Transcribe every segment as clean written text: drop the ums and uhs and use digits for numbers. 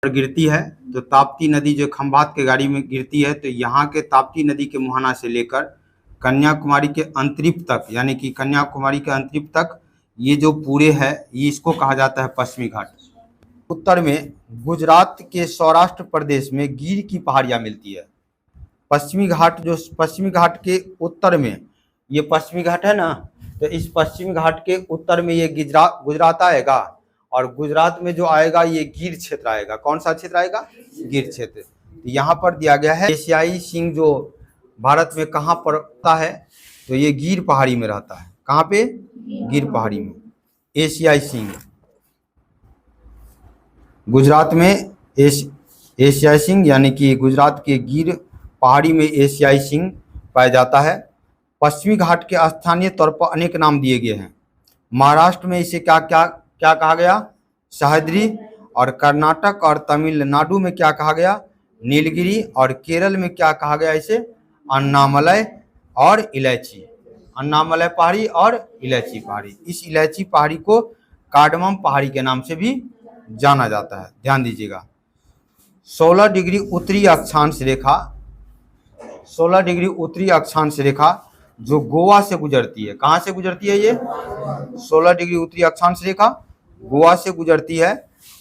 पर गिरती है तो ताप्ती नदी जो खंभात के गाड़ी में गिरती है, तो यहाँ के ताप्ती नदी के मुहाना से लेकर कन्याकुमारी के अंतरिप तक, यानी कि कन्याकुमारी के अंतरिप तक ये जो पूरे है, ये इसको कहा जाता है पश्चिमी घाट। उत्तर में गुजरात के सौराष्ट्र प्रदेश में गिर की पहाड़ियाँ मिलती है। पश्चिमी घाट, जो पश्चिमी घाट के उत्तर में, ये पश्चिमी घाट है ना, तो इस पश्चिमी घाट के उत्तर में ये गुजरात आएगा, और गुजरात में जो आएगा ये गिर क्षेत्र आएगा। कौन सा क्षेत्र आएगा? गिर क्षेत्र। तो यहाँ पर दिया गया है एशियाई सिंह जो भारत में कहाँ पर रहता है, तो ये गिर पहाड़ी में रहता है। कहाँ पे? गिर पहाड़ी में एशियाई सिंह। गुजरात में एशियाई सिंह, यानी कि गुजरात के गिर पहाड़ी में एशियाई सिंह पाया जाता है। पश्चिमी घाट के स्थानीय तौर पर अनेक नाम दिए गए हैं। महाराष्ट्र में इसे क्या क्या क्या कहा गया? सह्याद्री। और कर्नाटक और तमिलनाडु में क्या कहा गया? नीलगिरी। और केरल में क्या कहा गया इसे? अन्नामलई और इलायची। अन्नामलई पहाड़ी और इलायची पहाड़ी। इस इलायची पहाड़ी को कार्डमम पहाड़ी के नाम से भी जाना जाता है। ध्यान दीजिएगा। 16 डिग्री उत्तरी अक्षांश रेखा, 16 डिग्री उत्तरी अक्षांश रेखा जो गोवा से गुजरती है। कहाँ से गुजरती है ये? 16 डिग्री उत्तरी अक्षांश रेखा गोवा से गुजरती है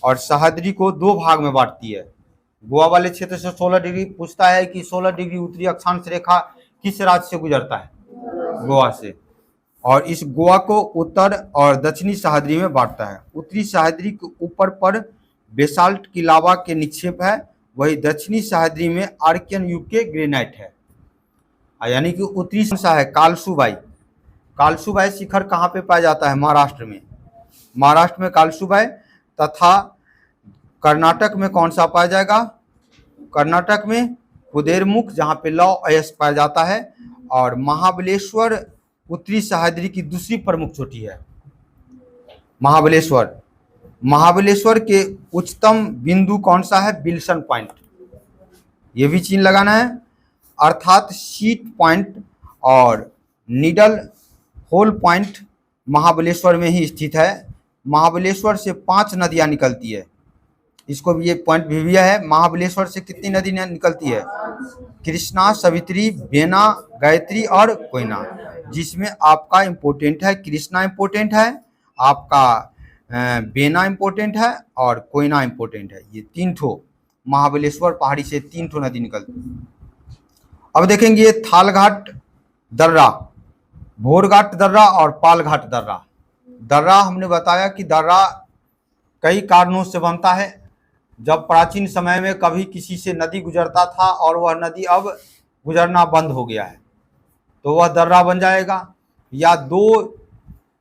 और सह्याद्री को दो भाग में बांटती है। गोवा वाले क्षेत्र से 16 डिग्री पूछता है कि 16 डिग्री उत्तरी अक्षांश रेखा किस राज्य से गुजरता है? गोवा से। और इस गोवा को उत्तर और दक्षिणी सह्याद्री में बांटता है। उत्तरी सह्याद्री के ऊपर पर बेसाल्ट की लावा के निक्षेप है, वही दक्षिणी सह्याद्री में आर्कियन युग के ग्रेनाइट है। यानी कि उत्तरी सा है कालसुबाई। कालसुबाई शिखर कहाँ पे पाया जाता है? महाराष्ट्र में। महाराष्ट्र में कालसुबाई। तथा कर्नाटक में कौन सा पाया जाएगा? कर्नाटक में कुदेरमुख, जहाँ पे लौ अयस्क पाया जाता है। और महाबलेश्वर उत्तरी सह्याद्री की दूसरी प्रमुख चोटी है। महाबलेश्वर। महाबलेश्वर के उच्चतम बिंदु कौन सा है? Wilson point. ये भी चिन्ह लगाना है। अर्थात शीट पॉइंट और नीडल होल पॉइंट महाबलेश्वर में ही स्थित है। महाबलेश्वर से 5 नदियां निकलती है। इसको भी ये पॉइंट भी है। महाबलेश्वर से कितनी नदी निकलती है? कृष्णा, सवित्री, बेना, गायत्री और कोयना। जिसमें आपका इम्पोर्टेंट है कृष्णा इम्पोर्टेंट है, आपका बेना इम्पोर्टेंट है और कोयना इम्पोर्टेंट है। ये 3 ठो महाबलेश्वर पहाड़ी से 3 ठो नदी निकलती है। अब देखेंगे थालघाट दर्रा, भोरघाट दर्रा और पालघाट दर्रा। दर्रा हमने बताया कि दर्रा कई कारणों से बनता है। जब प्राचीन समय में कभी किसी से नदी गुजरता था और वह नदी अब गुजरना बंद हो गया है, तो वह दर्रा बन जाएगा। या 2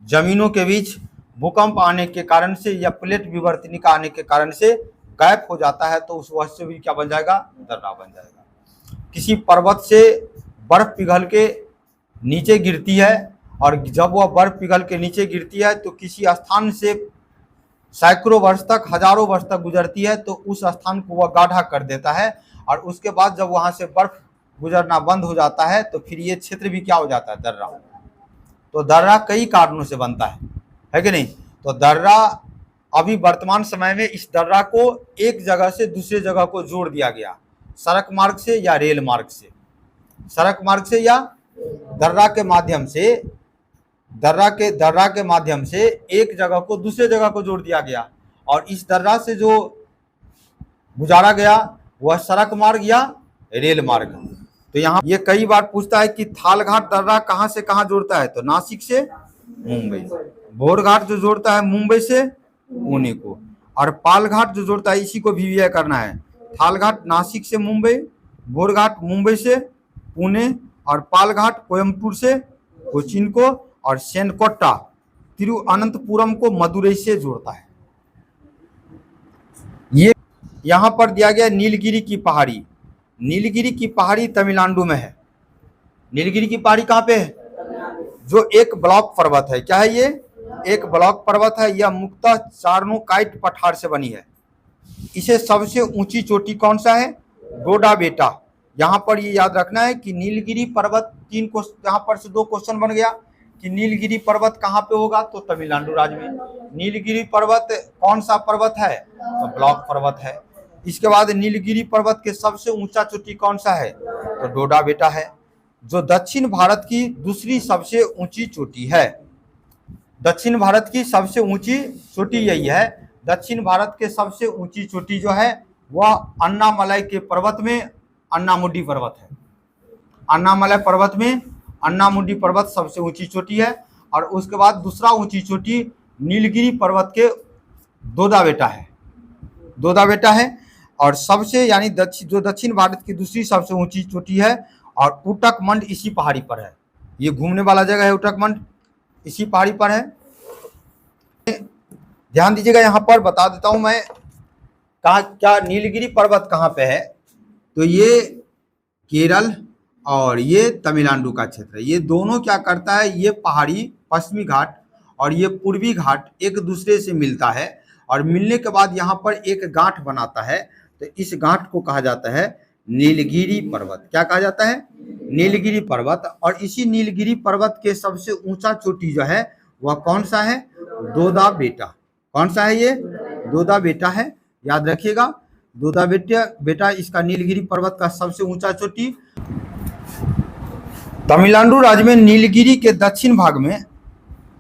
जमीनों के बीच भूकंप आने के कारण से या प्लेट विवर्तनिका आने के कारण से गैप हो जाता है, तो उस वजह से भी क्या बन जाएगा? दर्रा बन जाएगा। किसी पर्वत से बर्फ पिघल के नीचे गिरती है, और जब वह बर्फ पिघल के नीचे गिरती है तो किसी स्थान से सैकड़ों वर्ष तक, हजारों वर्ष तक गुजरती है, तो उस स्थान को वह गाढ़ा कर देता है। और उसके बाद जब वहाँ से बर्फ गुजरना बंद हो जाता है तो फिर ये क्षेत्र भी क्या हो जाता है? दर्रा। तो दर्रा कई कारणों से बनता है कि नहीं? तो दर्रा अभी वर्तमान समय में इस दर्रा को एक जगह से दूसरे जगह को जोड़ दिया गया, सड़क मार्ग से या रेल मार्ग से। सड़क मार्ग से या दर्रा के माध्यम से, दर्रा के माध्यम से एक जगह को दूसरे जगह को जोड़ दिया गया। और इस दर्रा से जो गुजारा गया वह सड़क मार्ग या रेल मार्ग। तो यहाँ ये कई बार पूछता है कि थालघाट दर्रा कहाँ से कहाँ जोड़ता है? तो नासिक से मुंबई। भोरघाट जो जोड़ता है मुंबई से पुणे को। और पालघाट जो जोड़ता है, इसी को भी यह करना है। थालघाट नासिक से मुंबई, भोरघाट मुंबई से पुणे, और पालघाट कोयम्बटूर से कोचीन को, और सेनकोट्टा तिरुअनंतपुरम को मदुरई से जोड़ता है। ये यहाँ पर दिया गया नीलगिरी की पहाड़ी। नीलगिरी की पहाड़ी तमिलनाडु में है। नीलगिरी की पहाड़ी कहाँ पे है? जो एक ब्लॉक पर्वत है। क्या है ये? एक ब्लॉक पर्वत है। यह मुख्यतः चार्नोकाइट पठार से बनी है। इसे सबसे ऊंची चोटी कौन सा है? डोडा बेटा। यहाँ पर ये याद रखना है कि नीलगिरी पर्वत, 3 को यहाँ पर से 2 क्वेश्चन बन गया कि नीलगिरी पर्वत कहाँ पे होगा? तो तमिलनाडु राज्य में। नीलगिरी पर्वत कौन सा पर्वत है? तो ब्लॉक पर्वत है। इसके बाद नीलगिरी पर्वत के सबसे ऊंचा चोटी कौन सा है? तो डोडा बेटा है, जो दक्षिण भारत की दूसरी सबसे ऊंची चोटी है। दक्षिण भारत की सबसे ऊंची चोटी यही है। दक्षिण भारत के सबसे ऊंची चोटी जो है वह अन्नामलाई के पर्वत में अन्नामुडी पर्वत है। अन्नामलाई पर्वत में अन्नामुडी पर्वत सबसे ऊंची चोटी है। और उसके बाद दूसरा ऊंची चोटी नीलगिरी पर्वत के दोदा बेटा है। दोदा बेटा है और सबसे यानी जो दक्षिण भारत की दूसरी सबसे ऊंची चोटी है। और उटकमंड इसी पहाड़ी पर है। ये घूमने वाला जगह है, उटकमंड इसी पहाड़ी पर है। ध्यान दीजिएगा, यहाँ पर बता देता हूं मैं कहा क्या नीलगिरी पर्वत कहाँ पे है। तो ये केरल और ये तमिलनाडु का क्षेत्र है। ये दोनों क्या करता है, ये पहाड़ी पश्चिमी घाट और ये पूर्वी घाट एक दूसरे से मिलता है और मिलने के बाद यहाँ पर एक गांठ बनाता है। तो इस गांठ को कहा जाता है नीलगिरी पर्वत। क्या कहा जाता है? नीलगिरी पर्वत। और इसी नीलगिरी पर्वत के सबसे ऊंचा चोटी जो है वह कौन सा है? दोदा बेटा। कौन सा है? ये दोदा बेटा है, याद रखिएगा। दोदा बेटा इसका नीलगिरी पर्वत का सबसे ऊंचा चोटी। तमिलनाडु राज्य में नीलगिरी के दक्षिण भाग में,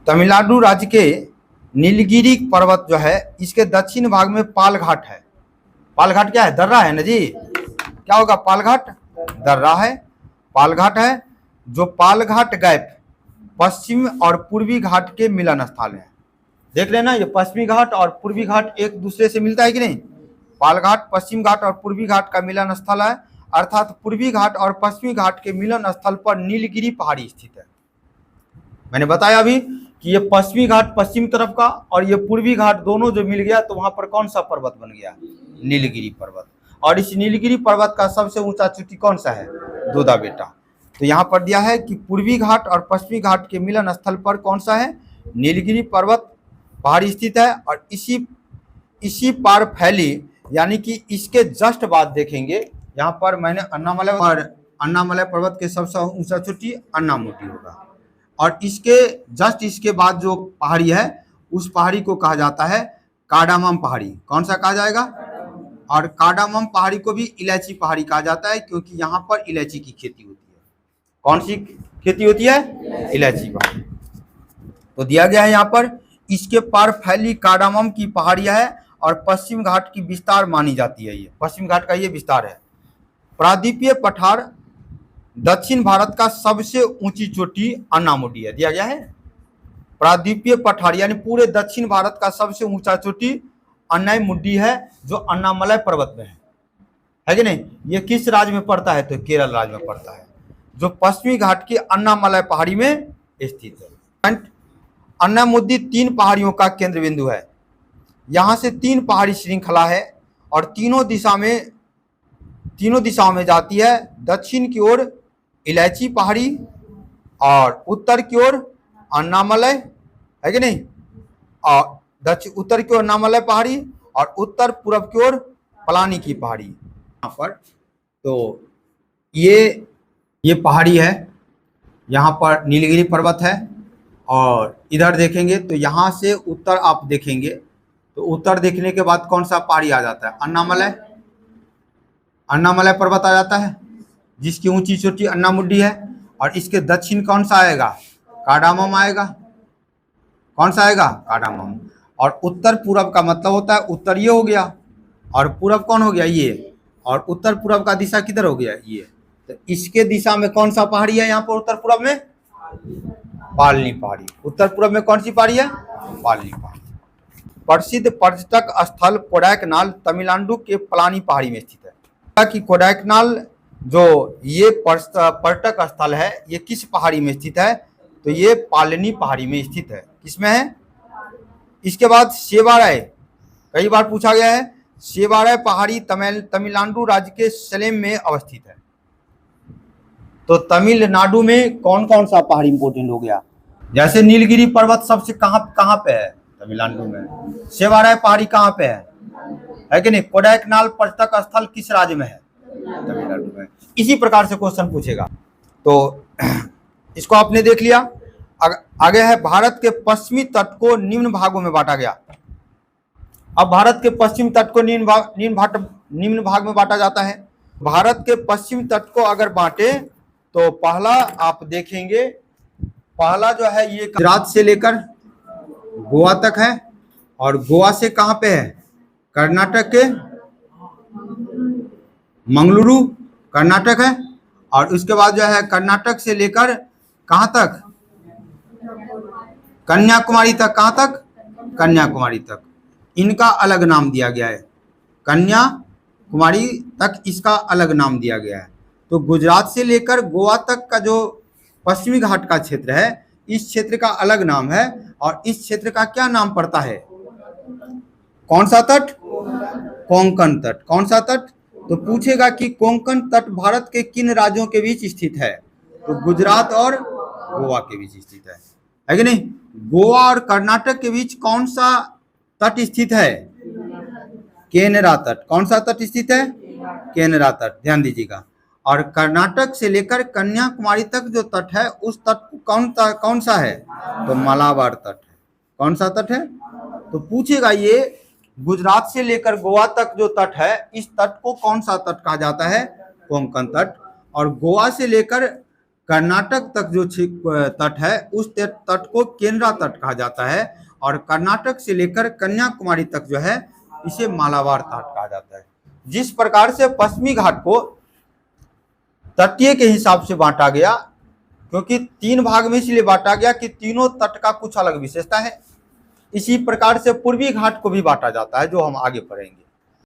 तमिलनाडु राज्य के नीलगिरी पर्वत जो है इसके दक्षिण भाग में पालघाट है। पालघाट क्या है? दर्रा है ना जी। क्या होगा? पालघाट दर्रा है, पालघाट है। जो पालघाट गैप पश्चिम और पूर्वी घाट के मिलन स्थल है। देख लेना, ये पश्चिमी घाट और पूर्वी घाट एक दूसरे से मिलता है कि नहीं? पालघाट पश्चिम घाट और पूर्वी घाट का मिलन स्थल है। अर्थात पूर्वी घाट और पश्चिमी घाट के मिलन स्थल पर नीलगिरी पहाड़ी स्थित है। मैंने बताया अभी कि ये पश्चिमी घाट पश्चिम तरफ का और ये पूर्वी घाट दोनों जो मिल गया तो वहां पर कौन सा पर्वत बन गया? नीलगिरी पर्वत। और इस नीलगिरी पर्वत का सबसे ऊंचा चोटी कौन सा है? दोदा बेटा। तो यहाँ पर दिया है कि पूर्वी घाट और पश्चिमी घाट के मिलन स्थल पर कौन सा है? नीलगिरी पर्वत पहाड़ी स्थित है। और इसी पार फैली, यानी कि इसके जस्ट बाद देखेंगे यहाँ पर मैंने अन्नामलाई और अन्नामलाई पर्वत के सबसे ऊंचा चोटी अन्नामुडी होगा। और इसके जस्ट इसके बाद जो पहाड़ी है उस पहाड़ी को कहा जाता है कार्डामम पहाड़ी। कौन सा कहा जाएगा? और कार्डामम पहाड़ी को भी इलायची पहाड़ी कहा जाता है, क्योंकि यहाँ पर इलायची की खेती होती है। कौन सी खेती होती है? इलायची पहाड़ी। तो दिया गया है यहाँ पर, इसके पार फैली कार्डामम की पहाड़ियां है और पश्चिम घाट की विस्तार मानी जाती है। ये पश्चिम घाट का ये विस्तार है। प्रादीपीय पठार दक्षिण भारत का सबसे ऊंची चोटी अन्नामुडी है। दिया गया है प्रादीपीय पठार यानी पूरे दक्षिण भारत का सबसे ऊंचा चोटी अन्नामुडी है, जो अन्नामलाई पर्वत में है कि नहीं? ये किस राज्य में पड़ता है? तो केरल राज्य में पड़ता है, जो पश्चिमी घाट की अन्नामलाई पहाड़ी में स्थित है। अन्नामुडी 3 पहाड़ियों का केंद्र बिंदु है। यहाँ से 3 पहाड़ी श्रृंखला है और तीनों दिशाओं में जाती है। दक्षिण की ओर इलायची पहाड़ी और उत्तर की ओर अन्नामलाई, है कि नहीं? और उत्तर की ओर अन्नामलाई पहाड़ी और उत्तर पूर्व की ओर पलानी की पहाड़ी। यहाँ पर तो ये पहाड़ी है, यहाँ पर नीलगिरी पर्वत है। और इधर देखेंगे तो यहाँ से उत्तर आप देखेंगे तो उत्तर देखने के बाद कौन सा पहाड़ी आ जाता है? अन्नामलाई पर्वत आ जाता है, जिसकी ऊंची चोटी अन्नामुडी है। और इसके दक्षिण कौन सा आएगा? कार्डामम आएगा। कौन सा आएगा? कार्डामम। और उत्तर पूर्व का मतलब होता है उत्तर ये हो गया और पूर्व कौन हो गया? ये। और उत्तर पूर्व का दिशा किधर हो गया? ये। तो इसके दिशा में कौन सा पहाड़ी है यहाँ पर उत्तर पूर्व में? पालनी पहाड़ी। उत्तर पूर्व में कौन सी पहाड़ी है? पालनी पहाड़ी। प्रसिद्ध पर्यटक स्थल कोडाइकनाल तमिलनाडु के पलानी पहाड़ी में स्थित है। कि कोडाइकनाल जो ये पर्यटक स्थल है ये किस पहाड़ी में स्थित है? तो ये पालनी पहाड़ी में स्थित है। किसमें है? इसके बाद सेवाराय, कई बार पूछा गया है। सेवाराय पहाड़ी तमिलनाडु राज्य के सलेम में अवस्थित है। तो तमिलनाडु में कौन कौन सा पहाड़ी इंपोर्टेंट हो गया? जैसे नीलगिरी पर्वत सबसे कहाँ पे है? तमिलनाडु में। सेवाराय पहाड़ी कहाँ पे है कि नहीं? कोडाइकनाल पर्यटक स्थल किस राज्य में है? तमिलनाडु में। इसी प्रकार से क्वेश्चन पूछेगा। तो इसको आपने देख लिया। आगे है भारत के पश्चिमी तट को निम्न भागों में बांटा गया। अब भारत के पश्चिम तट को निम्न भाग में बांटा जाता है। भारत के पश्चिम तट को अगर बांटे तो पहला आप देखेंगे, पहला जो है ये गुजरात से लेकर गोवा तक है, और गोवा से कहाँ पे है, कर्नाटक के मंगलुरु कर्नाटक है, और उसके बाद जो है कर्नाटक से लेकर कहाँ तक, कन्याकुमारी तक। कहाँ तक, कन्याकुमारी तक। इनका अलग नाम दिया गया है, कन्याकुमारी तक इसका अलग नाम दिया गया है। तो गुजरात से लेकर गोवा तक का जो पश्चिमी घाट का क्षेत्र है, इस क्षेत्र का अलग नाम है, और इस क्षेत्र का क्या नाम पड़ता है, कौन सा तट, कोंकण तट। कौन सा तट, तो पूछेगा कि कोंकण तट भारत के किन राज्यों के बीच स्थित है, तो गुजरात और गोवा के बीच स्थित है कि नहीं। गोवा और कर्नाटक के बीच कौन सा तट स्थित है, केनरा तट। कौन सा तट स्थित है, केनरा तट, ध्यान दीजिएगा। और कर्नाटक से लेकर कन्याकुमारी तक जो तट है, उस तट कौन सा है, तो मालाबार तट है। कौन सा तट है, तो पूछेगा ये गुजरात से लेकर गोवा तक जो तट है, इस तट को कौन सा तट कहा जाता है, कोंकण तट। और गोवा से लेकर कर्नाटक तक जो तट है, उस तट को केनरा तट कहा जाता है, और कर्नाटक से लेकर कन्याकुमारी तक जो है, इसे मालाबार तट कहा जाता है। जिस प्रकार से पश्चिमी घाट को तटीय के हिसाब से बांटा गया, क्योंकि 3 भाग में इसलिए बांटा गया कि तीनों तट का कुछ अलग विशेषता है, इसी प्रकार से पूर्वी घाट को भी बांटा जाता है, जो हम आगे पढ़ेंगे।